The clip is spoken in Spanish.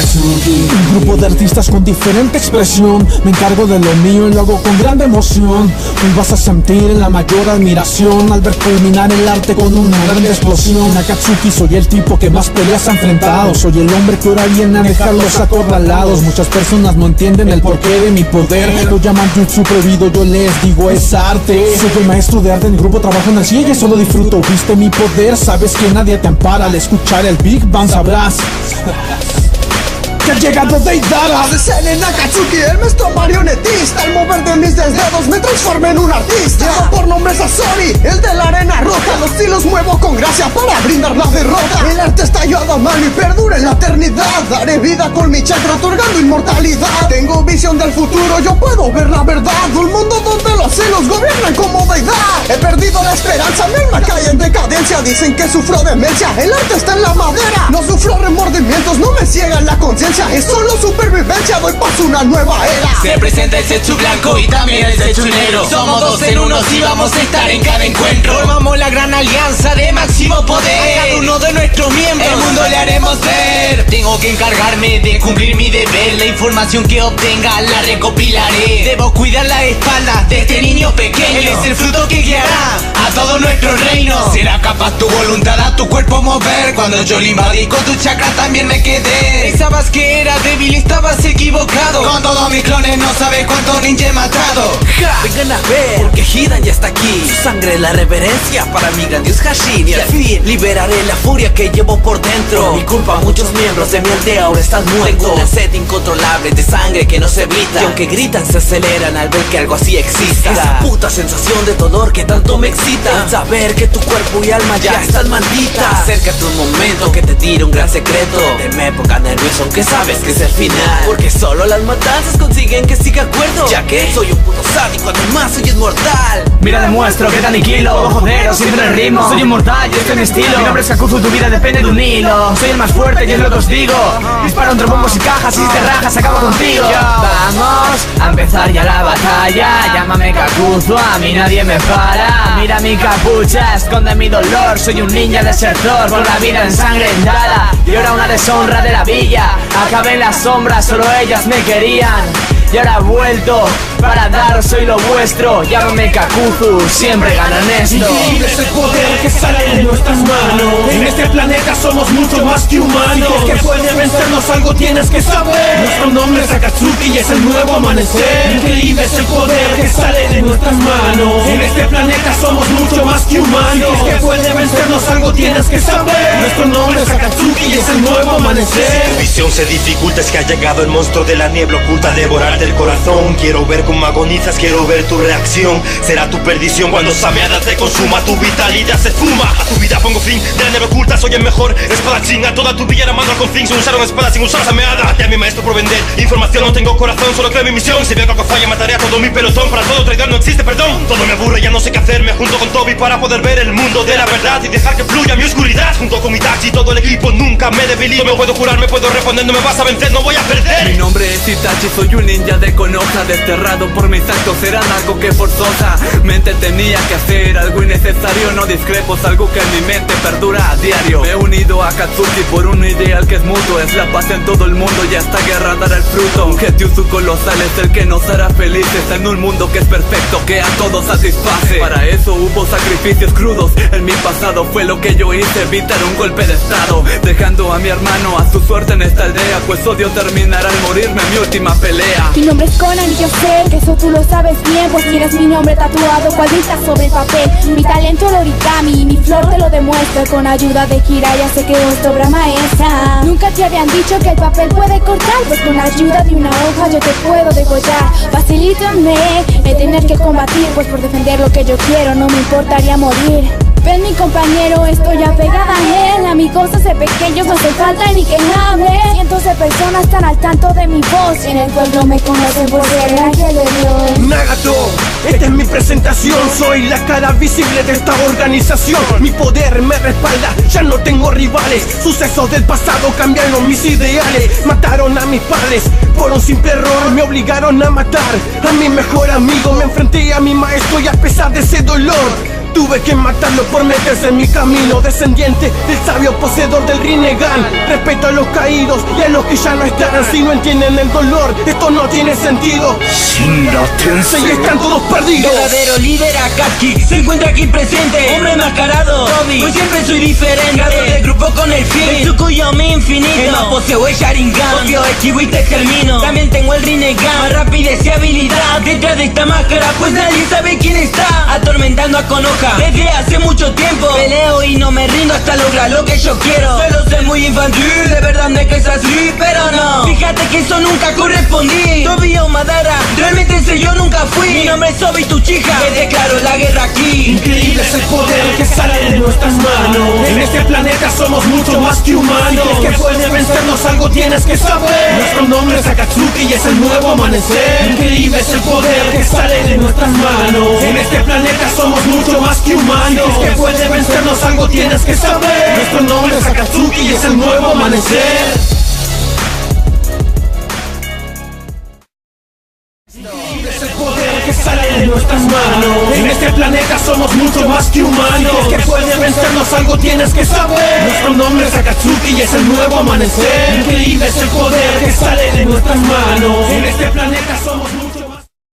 Akatsuki. Un grupo de artistas con diferente expresión. Me encargo de lo mío y lo hago con gran emoción. Hoy vas a sentir la mayor admiración al ver culminar el arte con una gran explosión. Akatsuki, soy el tipo que más peleas ha enfrentado. Soy el hombre que ahora viene a dejarlos acorralados. Muchas personas no entienden el porqué de mi poder. Lo llaman jutsu prohibido, yo les digo es arte. Soy el maestro de arte, en el grupo trabajo en el cielo y solo disfruto. Viste mi poder, sabes que nadie te ampara. Al escuchar el Big Bang sabrás que ha llegado Deidara. De Senen Akatsuki, el maestro marionetista. Al mover de mis dedos me transformé en un artista. Llevo por nombre Sasori, el de la arena roja. Los hilos muevo con gracia para brindar la derrota. El arte está tallado a mano y perdura en la eternidad. Daré vida con mi chakra otorgando inmortalidad. Tengo visión del futuro, yo puedo ver la verdad. Un mundo donde los hilos gobiernan como deidad. He perdido la esperanza, mi alma cae en decadencia. Dicen que sufro demencia, el arte está en la madera. No sufro remordimientos, no me ciegan la conciencia. Es solo supervivencia, doy paso a una nueva era. Se presenta el Setsu blanco y también el Setsu negro. Somos dos en uno y vamos a estar en cada encuentro. Formamos la gran alianza de máximo poder. A cada uno de nuestros miembros el mundo le haremos ver. Tengo que encargarme de cumplir mi deber. La información que obtenga la recopilaré. Debo cuidar la espalda de este niño pequeño. Él es el fruto que guiará a todo nuestro reino. Será capaz tu voluntad a tu cuerpo mover. Cuando yo lo invadí con tu chakra también me quedé. Pensabas que era débil, estabas equivocado. Con todos mis clones no sabes cuántos ninja he matado. Vengan a ver, porque Hidan ya está aquí. Su sangre es la reverencia para mi gran dios Hashin. Y al fin liberaré la furia que llevo por dentro. Por mi culpa muchos miembros de mi aldea ahora están muertos. Tengo una sed incontrolable de sangre que no se evita. Y aunque gritan se aceleran al ver que algo así exista. Esa puta sensación de dolor que tanto me excita. Al saber que tu cuerpo y alma ya están malditas. Acércate un momento que te tire un gran secreto. De mi época nervioso aunque sabes que es el final. Porque solo las matanzas consiguen que siga acuerdo. Ya que soy un puto sádico, además soy inmortal. Mira, demuestro que te aniquilo. Todo joder, siempre el ritmo. Soy inmortal y este es mi estilo. Mi nombre es Kakuzu, tu vida depende de un hilo. Soy el más fuerte y es lo que os digo. Disparo entre bombos y cajas y si te rajas acabo contigo. Vamos a empezar ya la batalla. Llámame Kakuzu, a mí nadie me para. Mira mi capucha, esconde mi dolor. Soy un ninja desertor con la vida ensangrentada. Y ahora una deshonra de la villa. Acabé en las sombras, solo ellas me querían. Y ahora he vuelto para daros soy lo vuestro. Llámame Kakuzu, siempre ganan esto. Increíble es el poder que sale de nuestras manos. En este planeta somos mucho más que humanos. Si crees que puede vencernos algo tienes que saber. Nuestro nombre es Akatsuki y es el nuevo amanecer. Increíble es el poder que sale de nuestras manos. En este planeta somos mucho más que humanos. Si crees que puede vencernos algo tienes que saber. Nuestro nombre es Akatsuki y es el nuevo amanecer. Tu visión se dificulta, es que ha llegado el monstruo de la niebla oculta a devorarte el corazón. Quiero ver cómo agonizas, quiero ver tu reacción. Será tu perdición cuando Sameada te consuma. Tu vitalidad se fuma, a tu vida pongo fin. De la niebla oculta soy el mejor espadachín. A toda tu villa la mando con fin. Sin usar una espada, sin usar Sameada. Maté a mi maestro por vender información, no tengo corazón, solo creo en mi misión. Si veo que algo falla mataré a todo mi pelotón. Para todo traidor no existe perdón. Todo me aburre, ya no sé qué hacer. Me junto con Toby para poder ver el mundo de la verdad y dejar que fluya mi oscuridad. Junto con Itachi y todo el equipo nunca me debilito. Me puedo curar, me puedo responder, no me vas a vencer, no voy a perder. Mi nombre es Itachi, soy un ninja de Konoha. Desterrado por mis actos serán algo que forzosa mente tenía que hacer. Algo innecesario, no discrepo, es algo que en mi mente perdura a diario. Me he unido a Akatsuki por un ideal que es mutuo. Es la paz en todo el mundo y esta guerra dará el fruto. Un Genjutsu colosal es el que nos hará felices en un mundo que es perfecto, que a todos satisface. Para eso hubo sacrificios crudos. En mi pasado fue lo que yo hice, evitar un golpe de estado, dejando a mi hermano a su suerte en esta aldea. Pues odio terminar al morirme en mi última pelea. Mi nombre es Conan y yo sé que eso tú lo sabes bien. Pues tienes mi nombre tatuado cual vista sobre el papel. Mi talento el origami y mi flor te lo demuestra. Con ayuda de Jiraiya sé que es obra maestra. Nunca te habían dicho que el papel puede cortar. Pues con ayuda de una hoja yo te puedo degollar. Facilítame el tener que combatir. Pues por defender lo que yo quiero no me importaría morir. Ven mi compañero, estoy apegada a él. Amigos hace pequeños, no hace falta ni que hable. Cientos de personas están al tanto de mi voz. En el pueblo me conocen por ser el ángel de Dios. Nagato, esta es mi presentación. Soy la cara visible de esta organización. Mi poder me respalda, ya no tengo rivales. Sucesos del pasado cambiaron mis ideales. Mataron a mis padres por un simple error. Me obligaron a matar a mi mejor amigo. Me enfrenté a mi maestro y a pesar de ese dolor Tuve que matarlo por meterse en mi camino. Descendiente del sabio poseedor del Rinnegan. Respeto a los caídos y a los que ya no están. Si no entienden el dolor, esto no tiene sentido. Y están todos perdidos. Verdadero líder Akatsuki se encuentra aquí presente. Hombre mascarado, Toby, hoy siempre soy diferente. Creador del grupo con el fin, el Tsukuyomi infinito. El más poseo el Sharingan, copio esquivo y te extermino. También tengo el Rinnegan, más rapidez y habilidad. Detrás de esta máscara pues nadie sabe quién está. Atormentando a Konoha desde hace mucho tiempo. Peleo y no me rindo hasta lograr lo que yo quiero. Suelo ser muy infantil, de verdad me que es así, pero no. Fíjate que eso nunca correspondí. Tobi o Madara, realmente ese yo nunca fui. Mi nombre es Obi Tsuchiha, que declaro la guerra aquí. Increíble es el poder que sale de nuestras manos. En este planeta somos mucho más que humanos. Si crees que puedes vencernos, algo tienes que saber. Nuestro nombre es Akatsuki y es el nuevo amanecer. Increíble es el poder que sale de nuestras manos. En este planeta somos mucho más que humanos. Si crees que puedes vencernos, algo tienes que saber. Nuestro nombre es Akatsuki y es el nuevo amanecer. Es el poder que sale de nuestras manos. En este planeta somos mucho más que humanos. Si crees que puedes vencernos, algo tienes que saber. Nuestro nombre es Akatsuki y es el nuevo amanecer. Increíble es el poder que sale de nuestras manos. En este planeta somos